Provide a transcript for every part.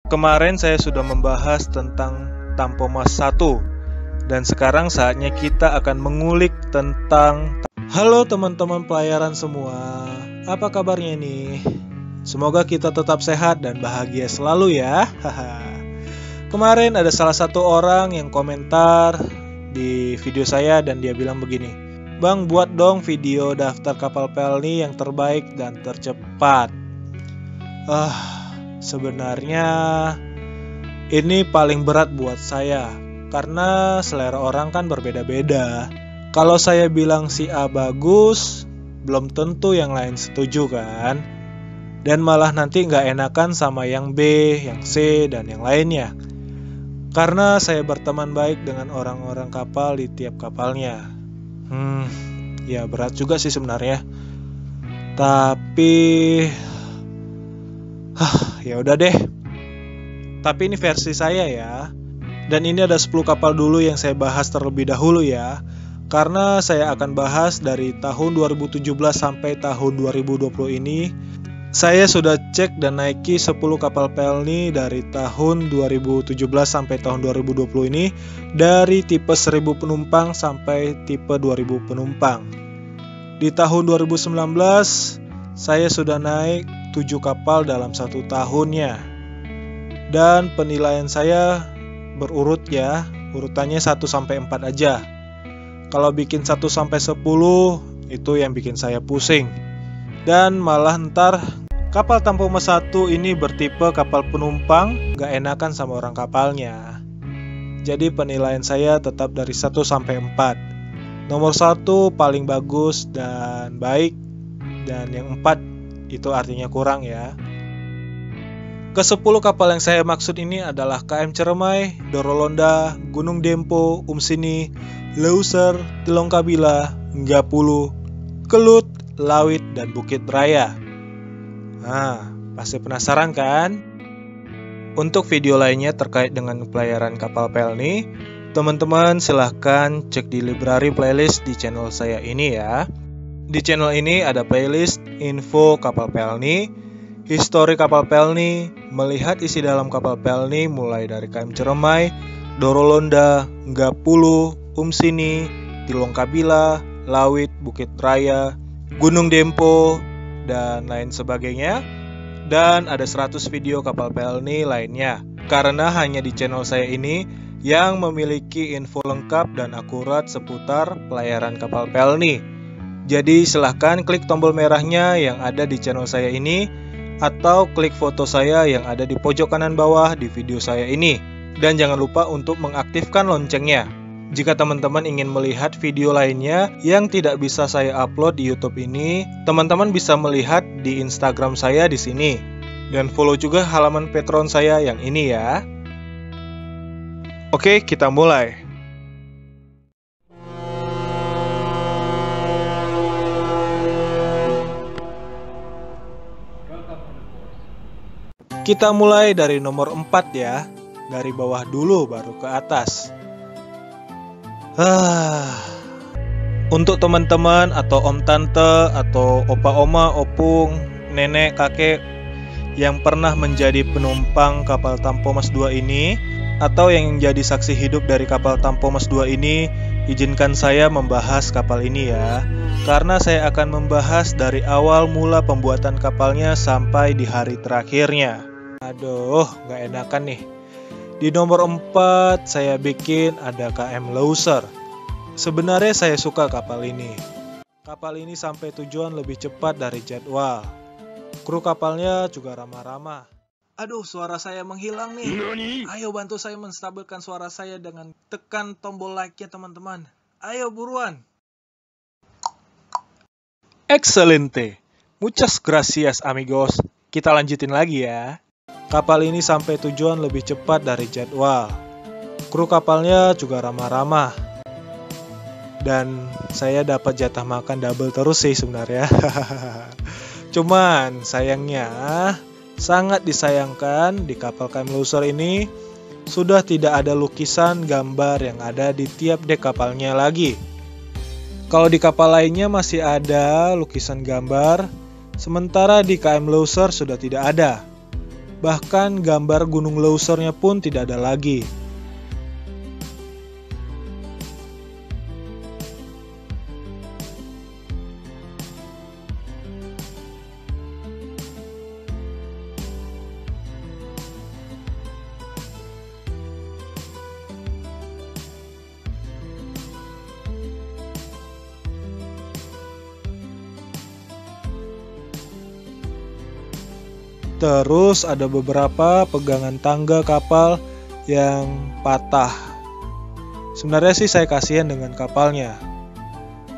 Kemarin saya sudah membahas tentang Tampomas 1 dan sekarang saatnya kita akan mengulik tentang. Halo teman-teman pelayaran semua, apa kabarnya nih? Semoga kita tetap sehat dan bahagia selalu ya. Kemarin ada salah satu orang yang komentar di video saya dan dia bilang begini, "Bang, buat dong video daftar kapal pelni yang terbaik dan tercepat." Sebenarnya ini paling berat buat saya karena selera orang kan berbeda-beda. Kalau saya bilang si A bagus, belum tentu yang lain setuju kan? Dan malah nanti nggak enakan sama yang B, yang C, dan yang lainnya. Karena saya berteman baik dengan orang-orang kapal di tiap kapalnya. Ya berat juga sih sebenarnya. Tapi ya udah deh. Tapi ini versi saya ya. Dan ini ada 10 kapal dulu yang saya bahas terlebih dahulu ya. Karena saya akan bahas dari tahun 2017 sampai tahun 2020 ini. Saya sudah cek dan naiki 10 kapal pelni dari tahun 2017 sampai tahun 2020 ini. Dari tipe 1000 penumpang sampai tipe 2000 penumpang. Di tahun 2019 saya sudah naik 7 kapal dalam 1 tahunnya. Dan penilaian saya berurut ya, urutannya 1 sampai 4 aja. Kalau bikin 1 sampai 10 itu yang bikin saya pusing. Dan malah ntar kapal Tampomas 1 ini bertipe kapal penumpang, gak enakan sama orang kapalnya. Jadi penilaian saya tetap dari 1 sampai 4. Nomor 1 paling bagus dan baik, dan yang 4 itu artinya kurang ya. Ke-10 kapal yang saya maksud ini adalah KM Ciremai, Dorolonda, Gunung Dempo, Umsini, Leuser, Tilongkabila, Nggapulu, Kelut, Lawit, dan Bukit Raya. Pasti penasaran kan? Untuk video lainnya terkait dengan pelayaran kapal pelni, teman-teman silahkan cek di library playlist di channel saya ini ya. Di channel ini ada playlist info kapal pelni, histori kapal pelni, melihat isi dalam kapal pelni mulai dari KM Ciremai, Dorolonda, Nggapulu, Umsini, Tilongkabila, Lawit, Bukit Raya, Gunung Dempo, dan lain sebagainya. Dan ada 100 video kapal pelni lainnya. Karena hanya di channel saya ini yang memiliki info lengkap dan akurat seputar pelayaran kapal pelni. Jadi silahkan klik tombol merahnya yang ada di channel saya ini, atau klik foto saya yang ada di pojok kanan bawah di video saya ini. Dan jangan lupa untuk mengaktifkan loncengnya. Jika teman-teman ingin melihat video lainnya yang tidak bisa saya upload di YouTube ini, teman-teman bisa melihat di Instagram saya di sini. Dan follow juga halaman Patreon saya yang ini ya. Oke, kita mulai. Kita mulai dari nomor 4 ya. Dari bawah dulu baru ke atas. Untuk teman-teman atau om tante atau opa oma, opung, nenek, kakek yang pernah menjadi penumpang kapal Tampomas 2 ini, atau yang jadi saksi hidup dari kapal Tampomas 2 ini, izinkan saya membahas kapal ini ya. Karena saya akan membahas dari awal mula pembuatan kapalnya sampai di hari terakhirnya. Aduh, gak enakan nih. Di nomor 4 saya bikin ada KM Leuser. Sebenarnya saya suka kapal ini. Kapal ini sampai tujuan lebih cepat dari jadwal. Kru kapalnya juga ramah-ramah. Aduh, suara saya menghilang nih. Ayo bantu saya menstabilkan suara saya dengan tekan tombol like-nya teman-teman. Ayo buruan. Excelente. Muchas gracias amigos. Kita lanjutin lagi ya. Kapal ini sampai tujuan lebih cepat dari jadwal. Kru kapalnya juga ramah-ramah. Dan saya dapat jatah makan double terus sih sebenarnya. Cuman sayangnya, sangat disayangkan di kapal KM Leuser ini sudah tidak ada lukisan gambar yang ada di tiap dek kapalnya lagi. Kalau di kapal lainnya masih ada lukisan gambar, sementara di KM Leuser sudah tidak ada. Bahkan gambar gunung Losernya pun tidak ada lagi. Terus ada beberapa pegangan tangga kapal yang patah. Sebenarnya sih saya kasihan dengan kapalnya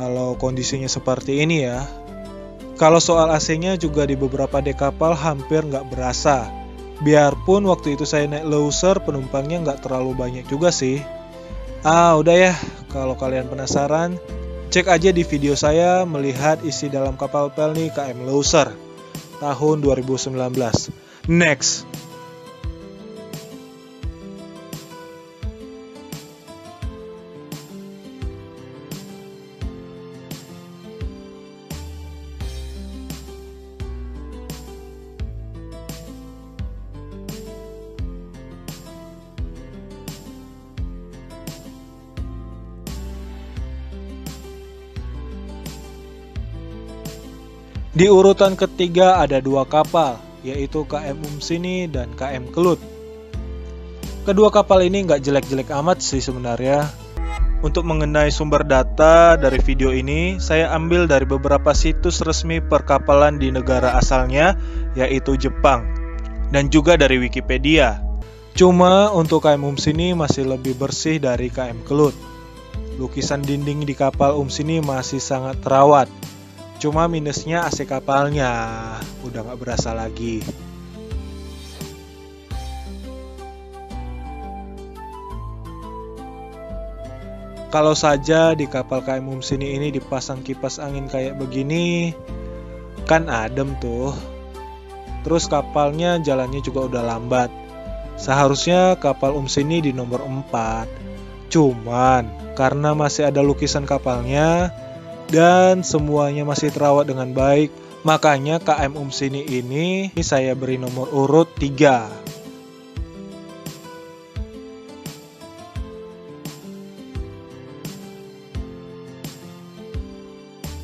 kalau kondisinya seperti ini ya. Kalau soal AC-nya juga di beberapa dek kapal hampir nggak berasa. Biarpun waktu itu saya naik Loser penumpangnya nggak terlalu banyak juga sih. Udah ya, kalau kalian penasaran, cek aja di video saya melihat isi dalam kapal Pelni KM Loser tahun 2019. Next. Di urutan ketiga ada dua kapal, yaitu KM Umsini dan KM Kelut. Kedua kapal ini nggak jelek-jelek amat sih sebenarnya. Untuk mengenai sumber data dari video ini, saya ambil dari beberapa situs resmi perkapalan di negara asalnya, yaitu Jepang, dan juga dari Wikipedia. Cuma untuk KM Umsini masih lebih bersih dari KM Kelut. Lukisan dinding di kapal Umsini masih sangat terawat. Cuma minusnya AC kapalnya udah nggak berasa lagi. Kalau saja di kapal KM Umsini ini dipasang kipas angin kayak begini, kan adem tuh. Terus kapalnya jalannya juga udah lambat. Seharusnya kapal Umsini di nomor 4. Cuman karena masih ada lukisan kapalnya dan semuanya masih terawat dengan baik, makanya KM Umsini ini saya beri nomor urut 3.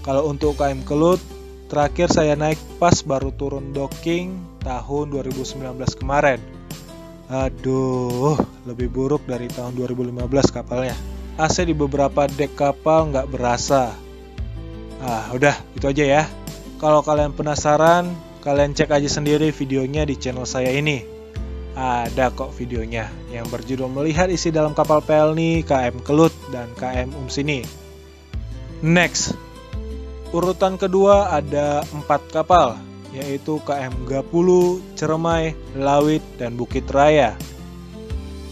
Kalau untuk KM Kelut, terakhir saya naik pas baru turun docking tahun 2019 kemarin. Aduh, lebih buruk dari tahun 2015 kapalnya. AC di beberapa dek kapal nggak berasa. Udah, itu aja ya. Kalau kalian penasaran, kalian cek aja sendiri videonya di channel saya ini. Ada kok videonya yang berjudul Melihat Isi Dalam Kapal Pelni, KM Kelut, dan KM Umsini. Next. Urutan kedua ada 4 kapal, yaitu KM Gapulu, Ceremai, Lawit, dan Bukit Raya.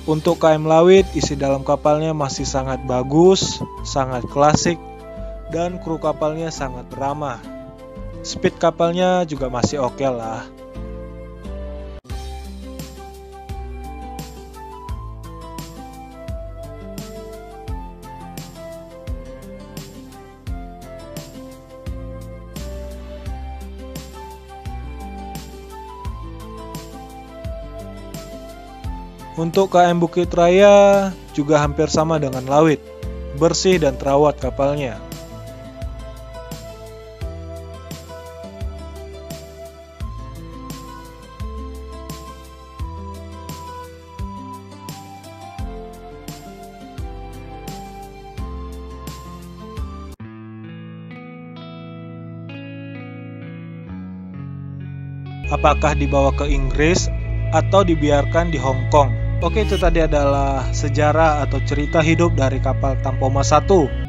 Untuk KM Lawit, isi dalam kapalnya masih sangat bagus, sangat klasik, dan kru kapalnya sangat ramah. Speed kapalnya juga masih oke lah. Untuk KM Bukit Raya juga hampir sama dengan Lawit, bersih dan terawat kapalnya. Apakah dibawa ke Inggris atau dibiarkan di Hong Kong? Oke, itu tadi adalah sejarah atau cerita hidup dari kapal Tampoma 1.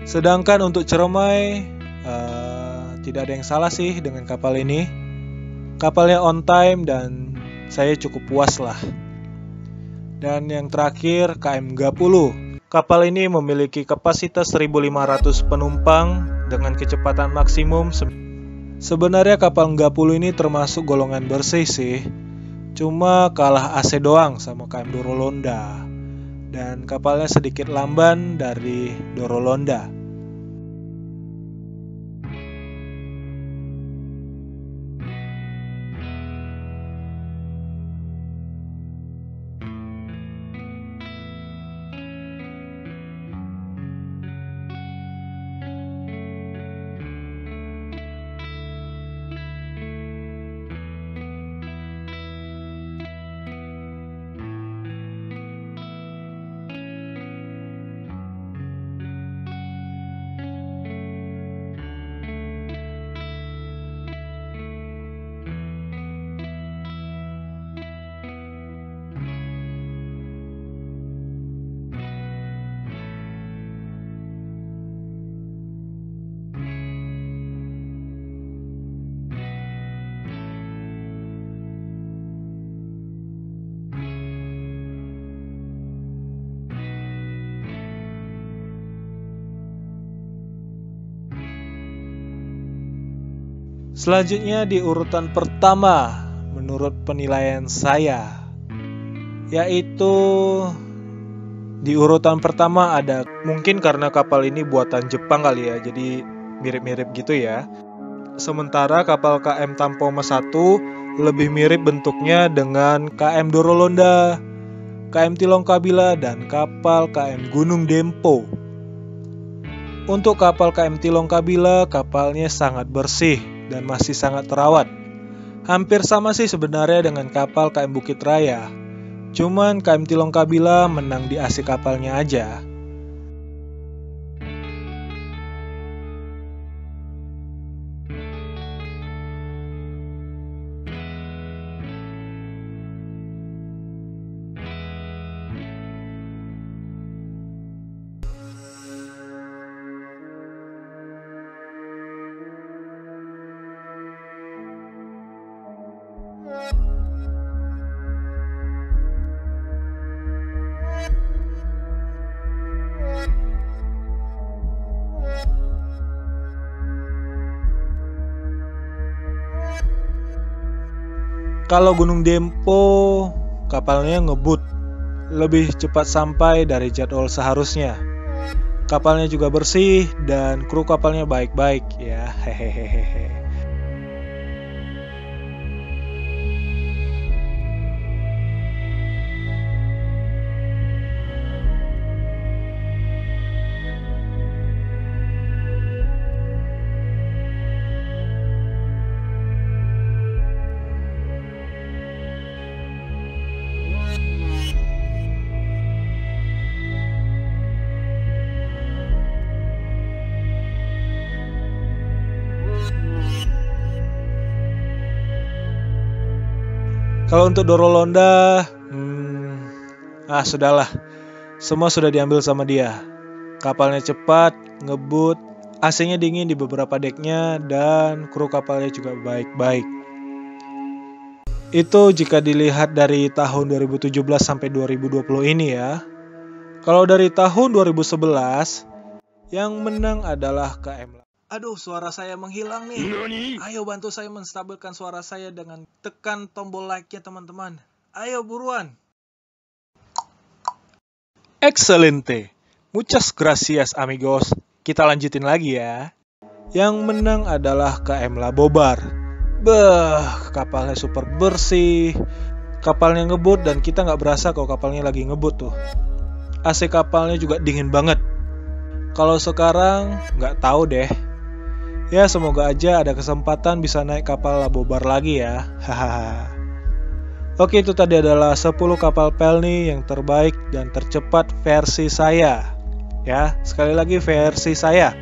Sedangkan untuk Ceremai, tidak ada yang salah sih dengan kapal ini. Kapalnya on time dan saya cukup puas lah. Dan yang terakhir KM Gapulu. Kapal ini memiliki kapasitas 1.500 penumpang dengan kecepatan maksimum Sebenarnya kapal Enggapulu ini termasuk golongan bersih sih. Cuma kalah AC doang sama KM Dorolonda. Dan kapalnya sedikit lamban dari Dorolonda. Selanjutnya di urutan pertama menurut penilaian saya, yaitu di urutan pertama ada, mungkin karena kapal ini buatan Jepang kali ya, jadi mirip-mirip gitu ya. Sementara kapal KM Tampoma 1 lebih mirip bentuknya dengan KM Dorolonda, KM Tilongkabila, dan kapal KM Gunung Dempo. Untuk kapal KM Tilongkabila, kapalnya sangat bersih dan masih sangat terawat. Hampir sama sih sebenarnya dengan kapal KM Bukit Raya. Cuman KM Tilongkabila menang di AC kapalnya aja. Kalau Gunung Dempo, kapalnya ngebut, lebih cepat sampai dari jadwal seharusnya. Kapalnya juga bersih dan kru kapalnya baik-baik ya. Hehehehe. Kalau untuk Dorolonda, sudahlah. Semua sudah diambil sama dia. Kapalnya cepat, ngebut, AC-nya dingin di beberapa deknya, dan kru kapalnya juga baik-baik. Itu jika dilihat dari tahun 2017 sampai 2020 ini ya. Kalau dari tahun 2011, yang menang adalah KM. Aduh, suara saya menghilang nih. Ayo bantu saya menstabilkan suara saya dengan tekan tombol like-nya teman-teman. Ayo buruan. Excelente. Muchas gracias amigos. Kita lanjutin lagi ya. Yang menang adalah KM Labobar. Kapalnya super bersih. Kapalnya ngebut dan kita nggak berasa kalau kapalnya lagi ngebut tuh. AC kapalnya juga dingin banget. Kalau sekarang nggak tahu deh. Ya semoga aja ada kesempatan bisa naik kapal Labobar lagi ya. Hahaha. Oke, itu tadi adalah 10 kapal Pelni yang terbaik dan tercepat versi saya. Ya, sekali lagi versi saya.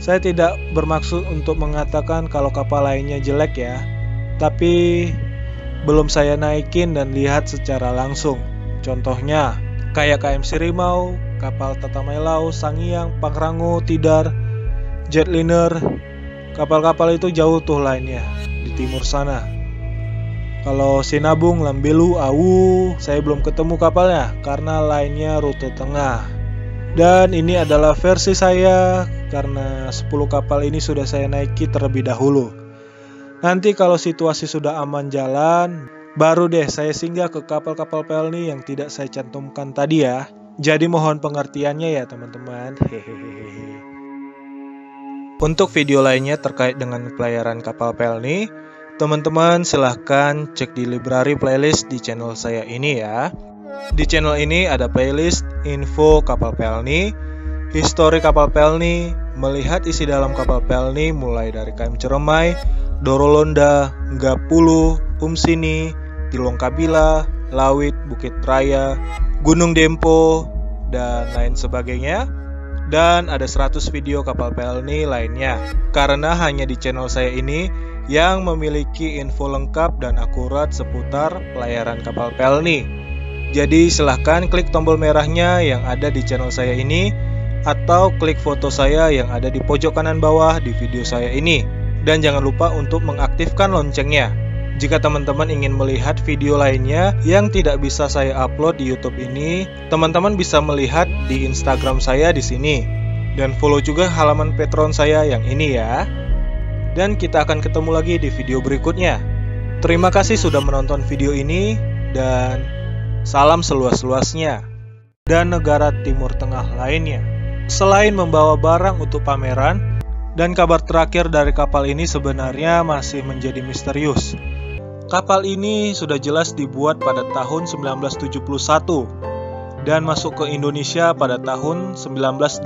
Saya tidak bermaksud untuk mengatakan kalau kapal lainnya jelek ya. Tapi belum saya naikin dan lihat secara langsung. Contohnya kayak KM Sirimau, kapal Tatamailau, Sangiang, Pangrango, Tidar, Jetliner, kapal-kapal itu jauh tuh lainnya di timur sana. Kalau Sinabung, Lambelu, Awu, saya belum ketemu kapalnya karena lainnya rute tengah. Dan ini adalah versi saya karena 10 kapal ini sudah saya naiki terlebih dahulu. Nanti kalau situasi sudah aman jalan, baru deh saya singgah ke kapal-kapal pelni yang tidak saya cantumkan tadi ya. Jadi mohon pengertiannya ya teman-teman. Hehehe. Untuk video lainnya terkait dengan pelayaran kapal pelni, teman-teman silahkan cek di library playlist di channel saya ini ya. Di channel ini ada playlist info kapal pelni, histori kapal pelni, melihat isi dalam kapal pelni mulai dari KM Ciremai, Dorolonda, Gapulu, Umsini, Tilong Kabila, Lawit, Bukit Raya, Gunung Dempo, dan lain sebagainya. Dan ada 100 video kapal pelni lainnya. Karena hanya di channel saya ini yang memiliki info lengkap dan akurat seputar pelayaran kapal pelni. Jadi silahkan klik tombol merahnya yang ada di channel saya ini, atau klik foto saya yang ada di pojok kanan bawah di video saya ini. Dan jangan lupa untuk mengaktifkan loncengnya. Jika teman-teman ingin melihat video lainnya yang tidak bisa saya upload di YouTube ini, teman-teman bisa melihat di Instagram saya di sini. Dan follow juga halaman Patreon saya yang ini ya. Dan kita akan ketemu lagi di video berikutnya. Terima kasih sudah menonton video ini, dan salam seluas-luasnya. Dan negara Timur Tengah lainnya. Selain membawa barang untuk pameran, dan kabar terakhir dari kapal ini sebenarnya masih menjadi misterius. Kapal ini sudah jelas dibuat pada tahun 1971 dan masuk ke Indonesia pada tahun 1980.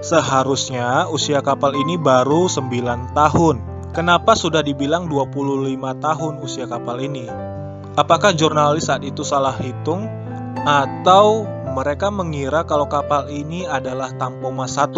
Seharusnya usia kapal ini baru 9 tahun. Kenapa sudah dibilang 25 tahun usia kapal ini? Apakah jurnalis saat itu salah hitung? Atau mereka mengira kalau kapal ini adalah Tampoma 1?